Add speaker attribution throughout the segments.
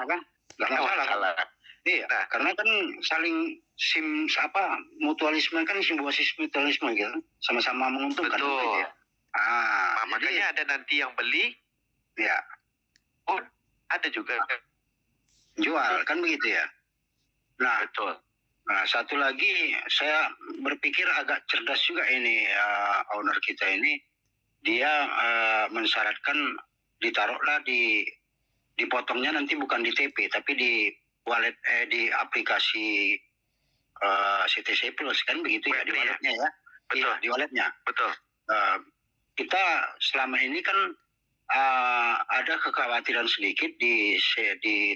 Speaker 1: kan? Nggak masalah kan? Iya, nah, karena kan saling mutualisme kan, simbiosis mutualisme gitu, sama-sama menguntungkan.
Speaker 2: Betul.
Speaker 1: Gitu ya.
Speaker 2: Makanya ada nanti yang beli,
Speaker 1: ya.
Speaker 2: Ada juga
Speaker 1: jual, kan begitu ya. Nah,
Speaker 2: betul.
Speaker 1: Nah, satu lagi saya berpikir agak cerdas juga ini owner kita ini, dia mensyaratkan ditaruhlah dipotongnya nanti bukan di TP tapi di wallet di aplikasi CTC Plus, kan begitu ya, di walletnya ya.
Speaker 2: Betul.
Speaker 1: Iya, di walletnya.
Speaker 2: Betul.
Speaker 1: Kita selama ini kan ada kekhawatiran sedikit di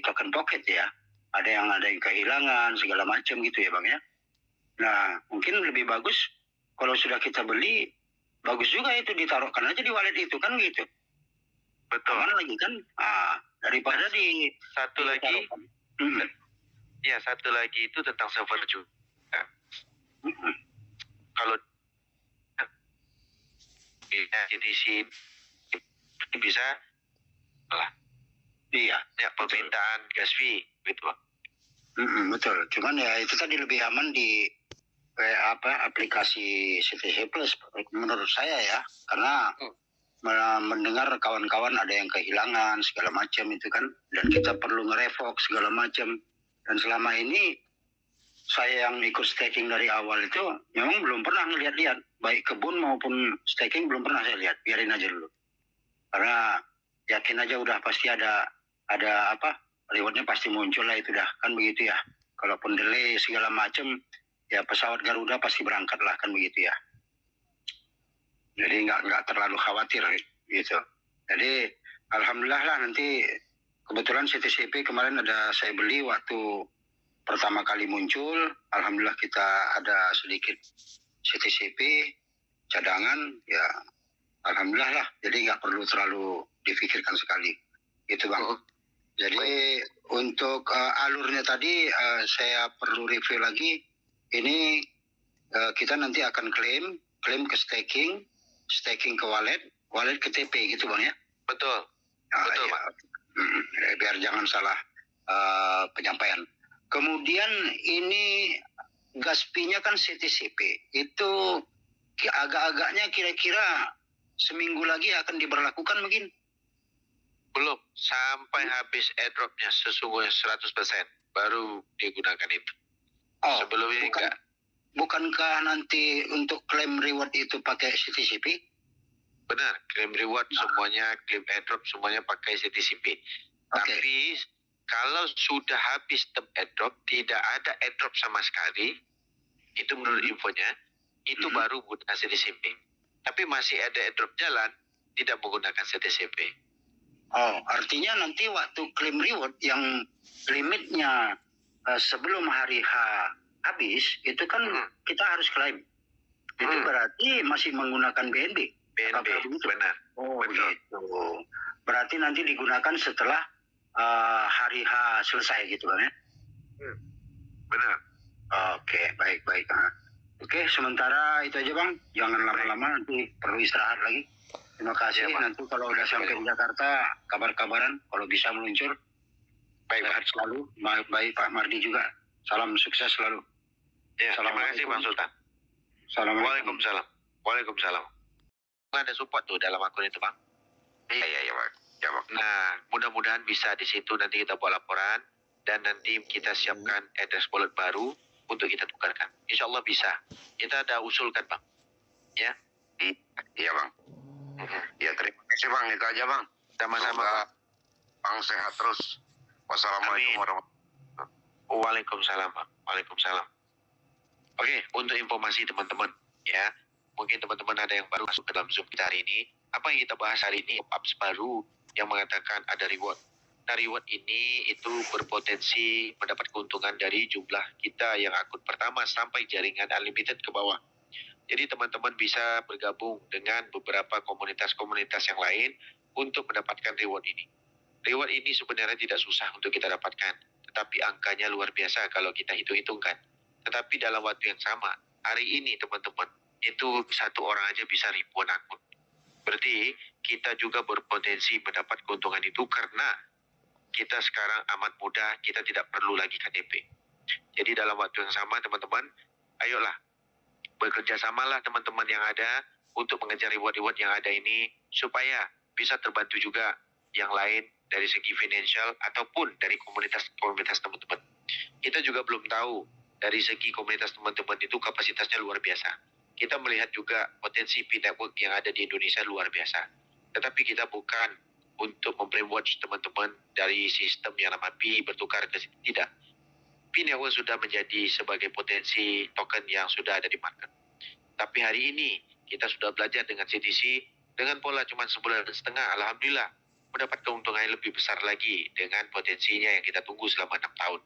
Speaker 1: token pocket ya. Ada yang kehilangan segala macam gitu ya Bang ya. Nah, mungkin lebih bagus kalau sudah kita beli, bagus juga itu ditaruhkan aja di wallet itu, kan gitu.
Speaker 2: Betul.
Speaker 1: Aman lagi kan? Daripada di
Speaker 2: satu lagi. Ya, satu lagi itu tentang server juga. Kalau jadi si bisa lah.
Speaker 1: Iya.
Speaker 2: Ya, permintaan gas fee gitu.
Speaker 1: Betul. Cuman ya itu tadi lebih aman di aplikasi CTC Plus menurut saya ya, karena mendengar kawan-kawan ada yang kehilangan segala macam itu kan, dan kita perlu nge-revoke segala macam. Dan selama ini saya yang ikut staking dari awal itu memang belum pernah ngeliat-liat, baik kebun maupun staking belum pernah saya lihat. Biarin aja dulu, karena yakin aja udah pasti ada rewardnya pasti muncul lah, itu dah kan begitu ya. Kalaupun delay segala macam ya pesawat Garuda pasti berangkat lah, kan begitu ya. Jadi nggak terlalu khawatir gitu. Jadi alhamdulillah lah, nanti kebetulan CTCP kemarin saya beli waktu pertama kali muncul. Alhamdulillah kita ada sedikit CTCP cadangan ya, alhamdulillah lah. Jadi nggak perlu terlalu difikirkan sekali gitu Bang. Jadi untuk alurnya tadi saya perlu review lagi. Ini kita nanti akan klaim ke staking ke wallet ke TP gitu Bang ya.
Speaker 2: Betul. Betul
Speaker 1: ya. Biar jangan salah penyampaian. Kemudian ini gas fee-nya kan CTCP itu agak-agaknya kira-kira seminggu lagi akan diberlakukan mungkin.
Speaker 2: Belum, sampai habis airdropnya sesungguhnya 100% baru digunakan itu. Sebelumnya enggak.
Speaker 1: Bukankah nanti untuk klaim reward itu pakai CTCP?
Speaker 2: Benar, klaim reward semuanya, klaim airdrop semuanya pakai CTCP. Tapi kalau sudah habis term airdrop, tidak ada airdrop sama sekali, itu menurut infonya, itu baru menggunakan CTCP. Tapi masih ada airdrop jalan, tidak menggunakan CTCP.
Speaker 1: Artinya nanti waktu klaim reward yang limitnya sebelum hari H habis, itu kan kita harus klaim. Itu berarti masih menggunakan BNB.
Speaker 2: Benar.
Speaker 1: Gitu. Berarti nanti digunakan setelah hari H selesai gitu kan ya?
Speaker 2: Benar.
Speaker 1: Oke, baik. Oke, sementara itu aja Bang. Jangan lama-lama, nanti perlu istirahat lagi. Terima kasih. Nanti kalau udah sampai di Jakarta, kabar-kabaran kalau bisa meluncur. Sehat selalu. Baik Pak Mardi juga. Salam sukses selalu.
Speaker 2: Ya, terima kasih Bang Sultan.
Speaker 1: Assalamualaikum.
Speaker 2: Waalaikumsalam. Ada support tuh dalam akun itu Bang. Iya Bang. Nah, mudah-mudahan bisa di situ nanti kita buat laporan dan nanti kita siapkan address wallet baru untuk kita tukarkan. Insya Allah bisa. Kita ada usulkan Bang. Ya.
Speaker 3: Iya Bang. Ya terima kasih Bang, itu aja Bang.
Speaker 2: Sama-sama
Speaker 3: Bang sehat terus. Wassalamualaikum warahmatullahi wabarakatuh.
Speaker 2: Waalaikumsalam Bang. Waalaikumsalam. Oke, untuk informasi teman-teman ya, mungkin teman-teman ada yang baru masuk ke dalam Zoom kita hari ini. Apa yang kita bahas hari ini, apps baru yang mengatakan ada reward. Nah, reward ini itu berpotensi mendapat keuntungan dari jumlah kita yang akun pertama sampai jaringan unlimited ke bawah. Jadi teman-teman bisa bergabung dengan beberapa komunitas-komunitas yang lain untuk mendapatkan reward ini. Reward ini sebenarnya tidak susah untuk kita dapatkan, tetapi angkanya luar biasa kalau kita hitung-hitungkan. Tetapi dalam waktu yang sama, hari ini teman-teman, itu satu orang aja bisa ribuan akun. Berarti kita juga berpotensi mendapat keuntungan itu karena kita sekarang amat mudah, kita tidak perlu lagi KTP. Jadi dalam waktu yang sama teman-teman, ayolah bekerja samalah teman-teman yang ada untuk mengejar reward-reward yang ada ini supaya bisa terbantu juga yang lain dari segi financial ataupun dari komunitas teman-teman. Kita juga belum tahu dari segi komunitas teman-teman itu kapasitasnya luar biasa. Kita melihat juga potensi P-Network yang ada di Indonesia luar biasa. Tetapi kita bukan untuk membrainwash teman-teman dari sistem yang nama P bertukar ke tidak. P-Network sudah menjadi sebagai potensi token yang sudah ada di market. Tapi hari ini kita sudah belajar dengan CTC dengan pola cuma sebulan setengah. Alhamdulillah mendapat keuntungan yang lebih besar lagi dengan potensinya yang kita tunggu selama 6 tahun.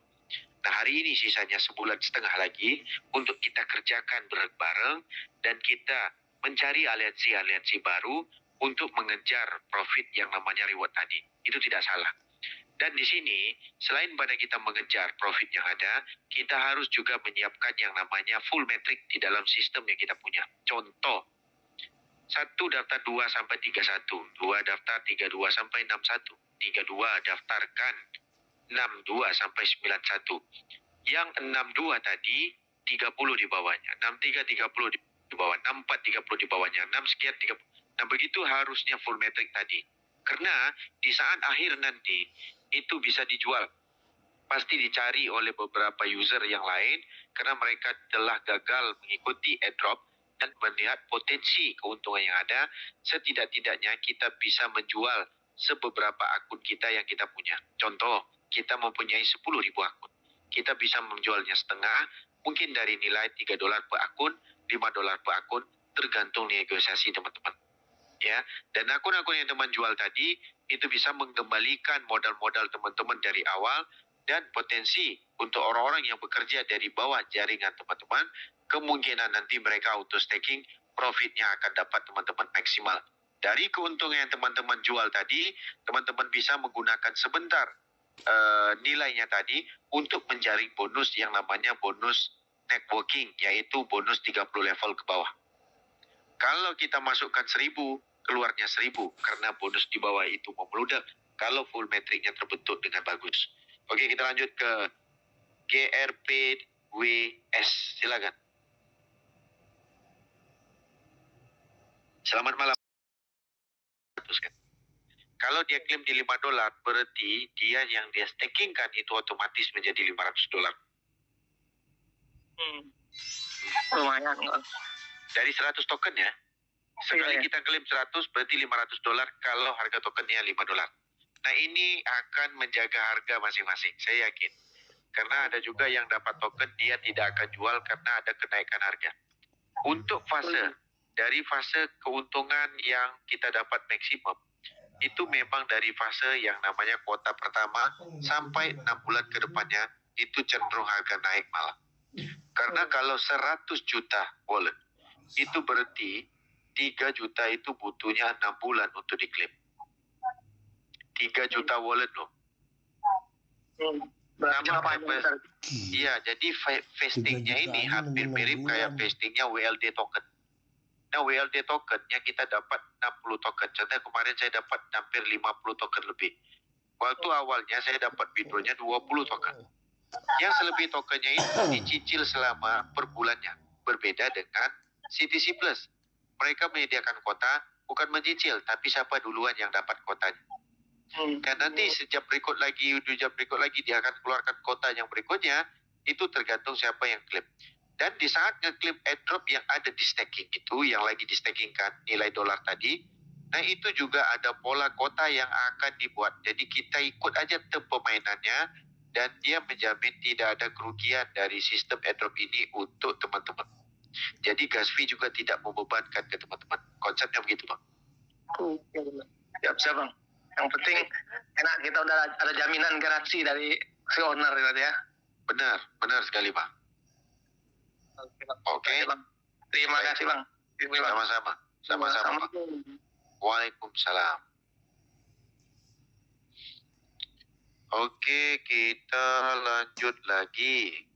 Speaker 2: Nah hari ini sisanya sebulan setengah lagi untuk kita kerjakan bareng-bareng dan kita mencari aliansi-aliansi baru untuk mengejar profit yang namanya reward tadi. Itu tidak salah. Dan di sini, selain pada kita mengejar profit yang ada, kita harus juga menyiapkan yang namanya full metric di dalam sistem yang kita punya. Contoh, 1 daftar 2 sampai 31, 2 daftar 32 sampai 61, 32 daftarkan 62 sampai 91. Yang 62 tadi 30 di bawahnya, 63 30 di bawah, 64 30 di bawahnya, 6 sekian 30. Nah begitu harusnya full metric tadi. Karena di saat akhir nanti itu bisa dijual. Pasti dicari oleh beberapa user yang lain karena mereka telah gagal mengikuti airdrop dan melihat potensi keuntungan yang ada. Setidak-tidaknya kita bisa menjual sebeberapa akun kita yang kita punya. Contoh, kita mempunyai 10.000 akun. Kita bisa menjualnya setengah, mungkin dari nilai $3 per akun, $5 per akun, tergantung negosiasi teman-teman. Ya, dan akun-akun yang teman jual tadi itu bisa mengembalikan modal-modal teman-teman dari awal dan potensi untuk orang-orang yang bekerja dari bawah jaringan teman-teman, kemungkinan nanti mereka auto staking, profitnya akan dapat teman-teman maksimal. Dari keuntungan yang teman-teman jual tadi, teman-teman bisa menggunakan sebentar nilainya tadi untuk menjaring bonus yang namanya bonus networking, yaitu bonus 30 level ke bawah. Kalau kita masukkan 1.000, keluarnya 1.000 karena bonus di bawah itu memeludak kalau full metriknya terbentuk dengan bagus. Oke, kita lanjut ke GRPWS. Silakan. Selamat malam. Kalau dia klaim di $5, berarti dia yang dia stakingkan itu otomatis menjadi $500.
Speaker 4: Lumayan.
Speaker 2: Dari 100 token ya. Sekali kita klaim 100 berarti $500 kalau harga tokennya $5. Nah ini akan menjaga harga masing-masing, saya yakin. Karena ada juga yang dapat token dia tidak akan jual karena ada kenaikan harga. Untuk fase, dari fase keuntungan yang kita dapat maksimum, itu memang dari fase yang namanya kuota pertama sampai 6 bulan ke depannya, itu cenderung harga naik malah. Karena kalau 100 juta wallet, itu berarti 3 juta itu butuhnya 6 bulan untuk diklaim. 3 juta wallet loh. Iya, jadi vestingnya ini hampir mirip kayak vestingnya WLD token. Nah, WLD tokennya kita dapat 60 token. Contohnya kemarin saya dapat hampir 50 token lebih. Waktu awalnya saya dapat withdrawnya 20 token. Yang selebih tokennya itu dicicil selama per bulannya. Berbeda dengan CTC Plus. Mereka menyediakan kuota, bukan mencicil, tapi siapa duluan yang dapat kuotanya. Dan nanti sejak berikut lagi, 2 jam berikut lagi, dia akan keluarkan kuota yang berikutnya, itu tergantung siapa yang klaim. Dan di saat ngeklaim airdrop yang ada di staking itu, yang lagi di stakingkan nilai dolar tadi, nah itu juga ada pola kuota yang akan dibuat. Jadi kita ikut aja permainannya, dan dia menjamin tidak ada kerugian dari sistem airdrop ini untuk teman-teman. Jadi gas fee juga tidak membebankan ke teman-teman. Konsepnya begitu, Bang.
Speaker 4: Siap, Bang. Yang penting enak, kita udah ada jaminan garansi dari si owner ya.
Speaker 2: Benar sekali, Bang. Oke.
Speaker 4: Terima kasih, Bang.
Speaker 2: Sama-sama. Waalaikumsalam. Oke, kita lanjut lagi.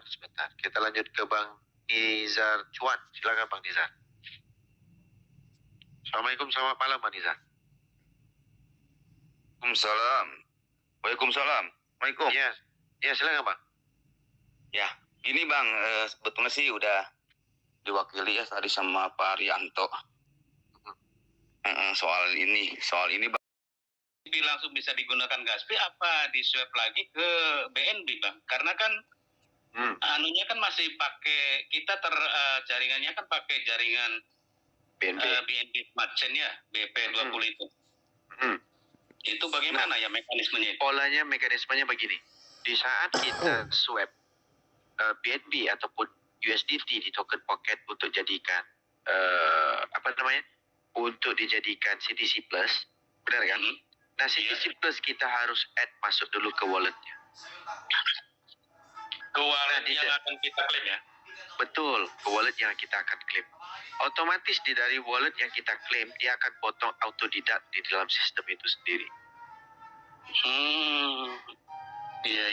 Speaker 2: Sebentar. Kita lanjut ke Bang Nizar Cuan. Silakan Bang Nizar. Assalamualaikum, selamat malam, Bang Nizar.
Speaker 3: Waalaikumsalam. Waalaikumsalam. Waalaikumsalam.
Speaker 2: Ya, ya silakan Bang.
Speaker 3: Ya, gini Bang, sebetulnya sih udah diwakili ya tadi sama Pak Arianto. Soal ini Bang.
Speaker 1: Langsung bisa digunakan Gaspi apa di swap lagi ke BNB Bang? Karena kan anunya kan masih pakai kita jaringannya kan pakai jaringan BNB Smart Chain ya, BP20 itu. Itu bagaimana ya mekanismenya?
Speaker 2: Polanya mekanismenya begini. Di saat kita swap BNB ataupun USDT di token pocket untuk jadikan untuk dijadikan CTC Plus, benar kan? Nah, CTC Plus kita harus add masuk dulu ke walletnya.
Speaker 1: Ke wallet yang akan kita klaim ya?
Speaker 2: Betul, ke wallet yang kita akan klaim. Otomatis dari wallet yang kita klaim, dia akan potong autodidak di dalam sistem itu sendiri.
Speaker 1: Iya.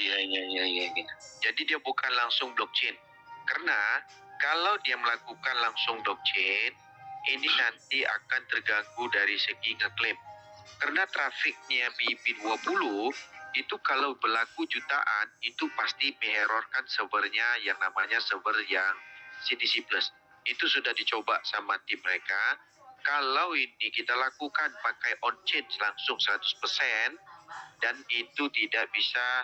Speaker 2: Jadi dia bukan langsung blockchain. Karena kalau dia melakukan langsung blockchain, ini nanti akan terganggu dari segi ngeklaim. Karena trafiknya BIP20 itu kalau berlaku jutaan, itu pasti mengerorkan servernya yang namanya server yang CTC Plus. Itu sudah dicoba sama tim mereka. Kalau ini kita lakukan pakai on-chain langsung 100%, dan itu tidak bisa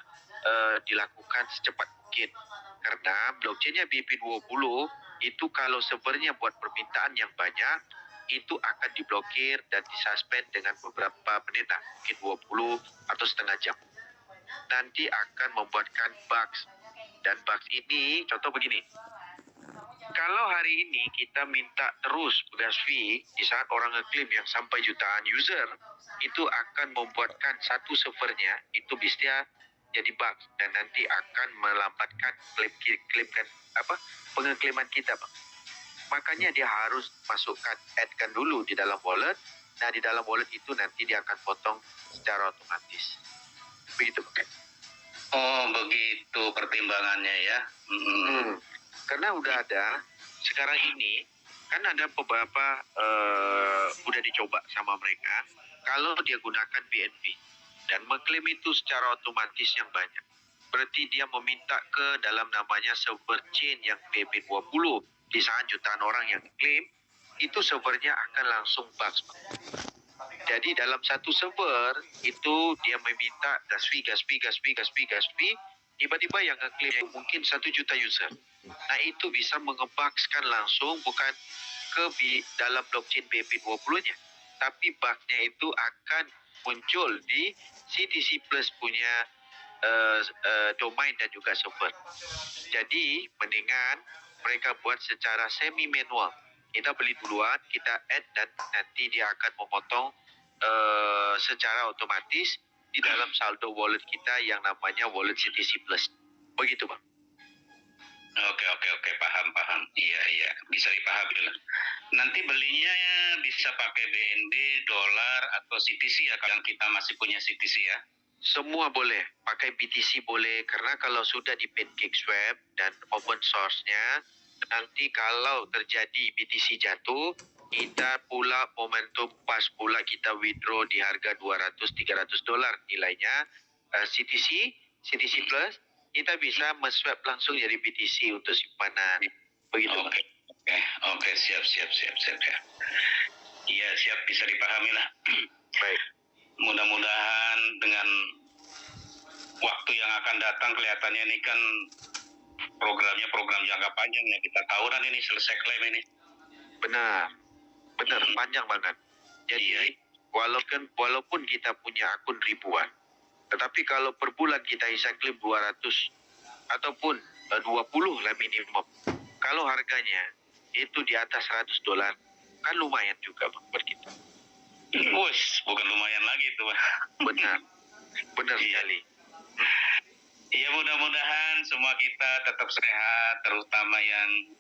Speaker 2: dilakukan secepat mungkin. Karena blockchainnya BIP20 itu kalau servernya buat permintaan yang banyak, itu akan diblokir dan disuspend dengan beberapa menit, mungkin 20 atau setengah jam. Nanti akan membuatkan bugs. Dan bugs ini, contoh begini. Kalau hari ini kita minta terus gas fee di saat orang ngeklaim yang sampai jutaan user, itu akan membuatkan satu servernya itu bisa jadi bug dan nanti akan melambatkan pengeklaiman kita, Bang. Makanya dia harus add-kan dulu di dalam wallet. Nah, di dalam wallet itu nanti dia akan potong secara otomatis. Begitu, Bang.
Speaker 1: Oh, begitu pertimbangannya ya.
Speaker 2: Karena udah ada, sekarang ini, kan ada beberapa, udah dicoba sama mereka, kalau dia gunakan BNB, dan mengklaim itu secara otomatis yang banyak. Berarti dia meminta ke dalam namanya server chain yang BP20, di saat jutaan orang yang klaim, itu servernya akan langsung bug. Jadi dalam satu server, itu dia meminta gas fee, tiba-tiba yang ngeklaim mungkin 1 juta user. Nah, itu bisa mengebugskan langsung bukan ke dalam blockchain BP20-nya, tapi bugnya itu akan muncul di CTC Plus punya domain dan juga server. Jadi, mendingan mereka buat secara semi-manual. Kita beli duluan, kita add, dan nanti dia akan memotong secara otomatis di dalam saldo wallet kita yang namanya wallet CTC Plus. Begitu, Bang.
Speaker 1: Oke, paham. Iya, bisa dipahami lah. Nanti belinya bisa pakai BNB, dolar, atau CTC ya, kalau kita masih punya CTC ya?
Speaker 2: Semua boleh, pakai BTC boleh, karena kalau sudah di PancakeSwap dan open source-nya, nanti kalau terjadi BTC jatuh, kita pula momentum pas pula kita withdraw di harga $200-300 nilainya CTC Plus, kita bisa men-swap langsung jadi BTC untuk simpanan. Begitu.
Speaker 1: Oke, siap ya. Iya, siap, bisa dipahami lah.
Speaker 2: Baik.
Speaker 1: Mudah-mudahan dengan waktu yang akan datang, kelihatannya ini kan programnya program jangka panjang ya, kita tahunan ini selesai klaim ini.
Speaker 2: Benar, panjang banget. Jadi walaupun kita punya akun ribuan, tetapi kalau per bulan kita bisa klaim 200 ataupun 20 lah minimum. Kalau harganya itu di atas $100, kan lumayan juga, Bang, buat kita.
Speaker 1: Bukan lumayan lagi itu, Bang.
Speaker 2: Benar sekali.
Speaker 1: Iya, mudah-mudahan semua kita tetap sehat, terutama yang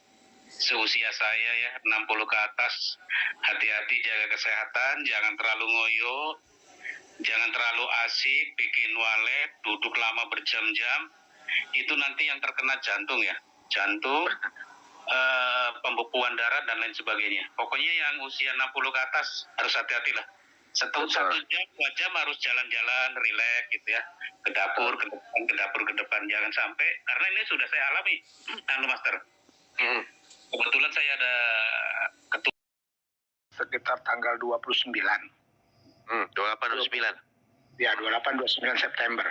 Speaker 1: seusia saya ya, 60 ke atas. Hati-hati, jaga kesehatan, jangan terlalu ngoyo, jangan terlalu asik, bikin wallet, duduk lama berjam-jam. Itu nanti yang terkena jantung ya. Jantung, pembekuan darah dan lain sebagainya. Pokoknya yang usia 60 ke atas harus hati-hati lah. Satu jam, 2 jam harus jalan-jalan, rileks gitu ya. Ke dapur, ke depan, jangan sampai, karena ini sudah saya alami, Master. Kebetulan saya ada ketua sekitar tanggal 29.
Speaker 2: 28 atau 9?
Speaker 1: Ya, 28-29 September.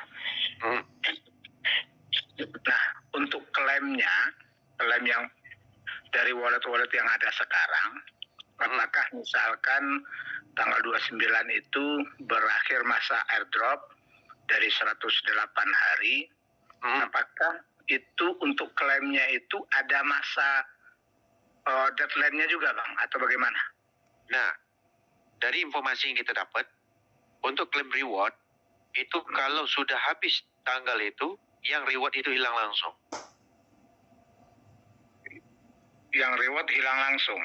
Speaker 1: Nah, untuk klaim yang dari wallet-wallet yang ada sekarang, apakah misalkan tanggal 29 itu berakhir masa airdrop dari 108 hari, apakah itu untuk klaimnya itu ada masa deadline-nya juga, Bang, atau bagaimana?
Speaker 2: Nah, dari informasi yang kita dapat, untuk klaim reward, itu kalau sudah habis tanggal itu, yang reward itu hilang langsung.
Speaker 1: Yang reward hilang langsung?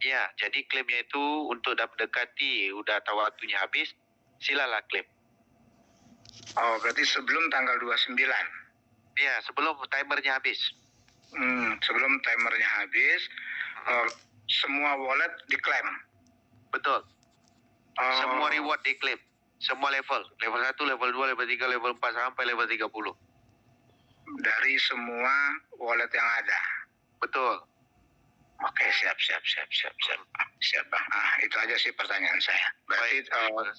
Speaker 2: Ya, jadi klaimnya itu untuk mendekati, udah tahu waktunya habis, silalah klaim.
Speaker 1: Oh, berarti sebelum tanggal 29?
Speaker 2: Ya, sebelum timernya habis.
Speaker 1: Sebelum timernya habis, semua wallet diklaim?
Speaker 2: Betul. Semua reward diklaim. Semua level. Level 1, level 2, level 3, level 4, sampai level 30.
Speaker 1: Dari semua wallet yang ada?
Speaker 2: Betul.
Speaker 1: Oke, siap, Bang. Itu aja sih pertanyaan saya. Berarti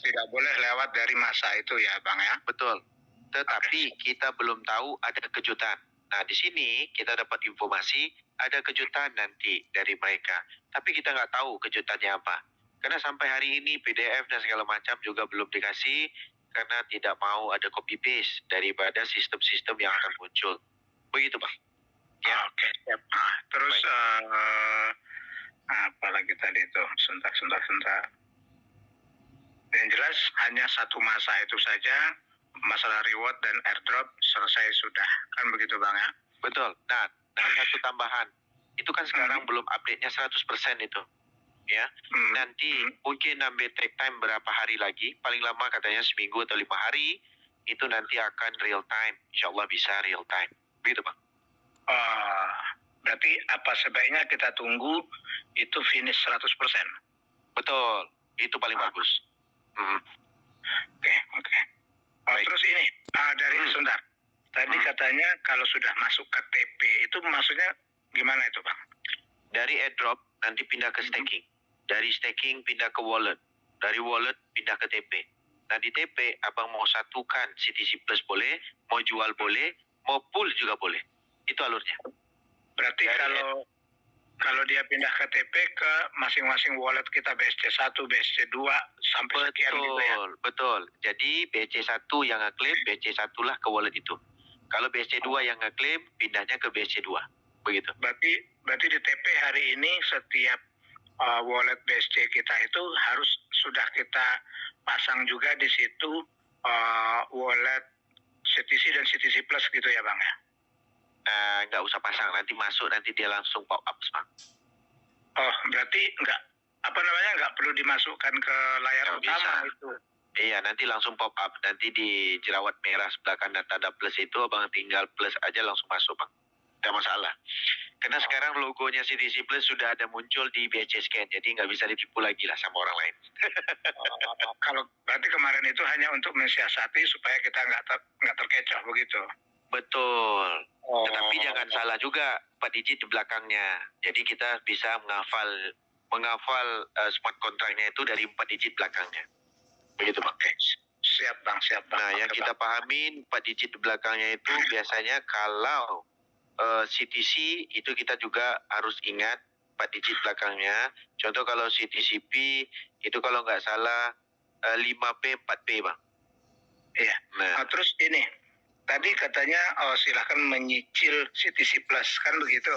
Speaker 1: tidak boleh lewat dari masa itu ya, Bang ya?
Speaker 2: Betul. Tetapi kita belum tahu ada kejutan. Nah, di sini kita dapat informasi ada kejutan nanti dari mereka. Tapi kita nggak tahu kejutannya apa. Karena sampai hari ini PDF dan segala macam juga belum dikasih karena tidak mau ada copy paste daripada sistem-sistem yang akan muncul. Begitu, Bang. Ya.
Speaker 1: Oke, siap. Terus apa lagi tadi itu? Sebentar. Yang jelas hanya satu masa itu saja, masalah reward dan airdrop selesai sudah. Kan begitu, Bang ya?
Speaker 2: Betul. Nah, satu tambahan. Itu kan sekarang belum update-nya 100% itu. Ya, nanti mungkin ambil take time berapa hari lagi, paling lama katanya seminggu atau 5 hari, itu nanti akan real time, insya Allah bisa real time, begitu Bang.
Speaker 1: Berarti apa sebaiknya kita tunggu itu finish 100%?
Speaker 2: Betul, itu paling bagus.
Speaker 1: Oke. Terus ini, dari sebentar, tadi katanya kalau sudah masuk ke TP, itu maksudnya gimana itu Bang?
Speaker 2: Dari airdrop nanti pindah ke staking. Dari staking pindah ke wallet. Dari wallet pindah ke TP. Nah di TP abang mau satukan CTC Plus boleh, mau jual boleh, mau pool juga boleh. Itu alurnya.
Speaker 1: Berarti kalau dia pindah ke TP ke masing-masing wallet kita BSC1, BSC2 sampai sekian gitu ya?
Speaker 2: Betul. Jadi BSC1 yang ngeklaim, BSC1 lah ke wallet itu. Kalau BSC2 yang ngeklaim, pindahnya ke BSC2. Begitu.
Speaker 1: Berarti di TP hari ini setiap wallet BSC kita itu harus sudah kita pasang juga di situ wallet CTC dan CTC Plus gitu ya Bang ya?
Speaker 2: Nggak usah pasang, nanti masuk nanti dia langsung pop up Bang.
Speaker 1: Oh, berarti nggak perlu dimasukkan ke layar utama itu?
Speaker 2: Iya, nanti langsung pop up, nanti di jerawat merah sebelah kanan tanda plus itu abang tinggal plus aja langsung masuk Bang. Tidak masalah. Karena sekarang logonya CTC Plus sudah ada muncul di BSC Scan, jadi nggak bisa ditipu lagi lah sama orang lain.
Speaker 1: Kalau berarti kemarin itu hanya untuk mensiasati supaya kita nggak terkecoh begitu?
Speaker 2: Betul. Tetapi jangan salah juga 4 digit di belakangnya. Jadi kita bisa menghafal smart contract-nya itu dari 4 digit belakangnya. Begitu Bang.
Speaker 1: Oke. Siap Bang.
Speaker 2: Nah, yang kita pahamin 4 digit di belakangnya itu biasanya kalau CTC itu kita juga harus ingat 4 digit belakangnya. Contoh kalau CTCP itu kalau nggak salah 5P 4P Bang.
Speaker 1: Iya. Nah, terus ini tadi katanya silahkan menyicil CTC Plus kan begitu?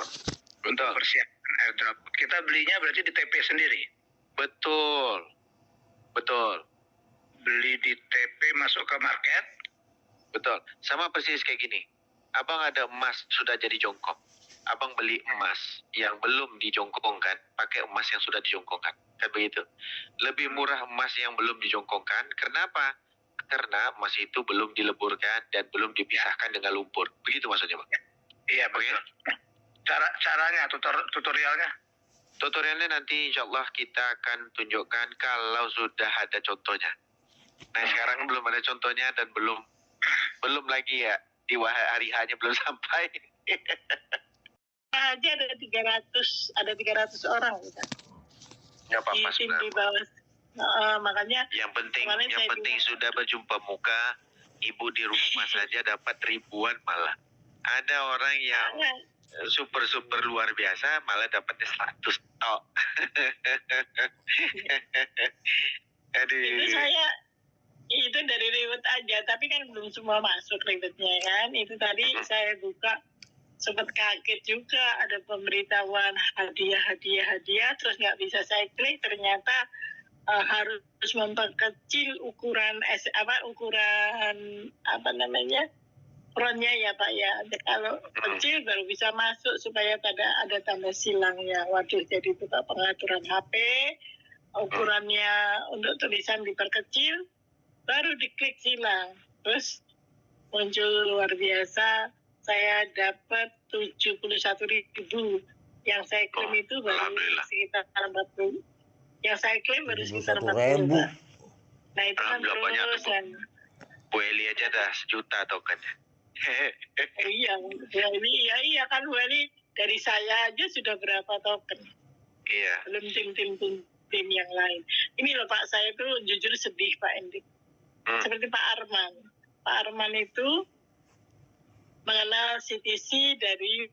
Speaker 1: Untuk persiapan airdrop. Kita belinya berarti di TP sendiri?
Speaker 2: Betul.
Speaker 1: Beli di TP masuk ke market?
Speaker 2: Betul. Sama persis kayak gini. Abang ada emas sudah jadi jongkok. Abang beli emas yang belum dijongkongkan, pakai emas yang sudah dijongkongkan. Kan begitu. Lebih murah emas yang belum dijongkongkan. Kenapa? Karena emas itu belum dileburkan dan belum dipisahkan dengan lumpur. Begitu maksudnya Bang?
Speaker 1: Iya, betul.
Speaker 4: Caranya, tutorialnya.
Speaker 2: Tutorialnya nanti insya Allah kita akan tunjukkan kalau sudah ada contohnya. Nah sekarang belum ada contohnya dan belum lagi ya, di hari H-nya belum sampai.
Speaker 5: Aja ada 300 orang kan.
Speaker 2: Nggak apa-apa
Speaker 5: Di tim di
Speaker 2: sebenarnya.
Speaker 5: bawah. Makanya
Speaker 2: Yang penting
Speaker 5: kemarin saya bilang,
Speaker 2: sudah berjumpa muka, ibu di rumah saja dapat ribuan malah. Ada orang yang super luar biasa malah dapatnya 100 tok.
Speaker 5: itu saya itu dari ribet aja, tapi kan belum semua masuk ribetnya kan. Itu tadi saya buka sempat kaget juga, ada pemberitahuan hadiah, terus nggak bisa saya klik, ternyata harus memperkecil ukuran frontnya ya Pak ya. Kalau kecil baru bisa masuk supaya ada tanda silangnya. Waduh, jadi itu Pak pengaturan HP, ukurannya untuk tulisan diperkecil, baru diklik silang. Terus muncul luar biasa, saya dapat 71.000. Yang saya klaim itu baru sekitar 40. Yang saya klaim baru sekitar 40. Nah itu kan terusan.
Speaker 2: Bu Eli aja dah 1 juta tokennya.
Speaker 5: Iya kan Bu Eli, dari saya aja sudah berapa token.
Speaker 2: Iya.
Speaker 5: Belum tim yang lain. Ini loh Pak, saya tuh jujur sedih Pak Endi. Seperti Pak Arman. Pak Arman itu mengenal CTC dari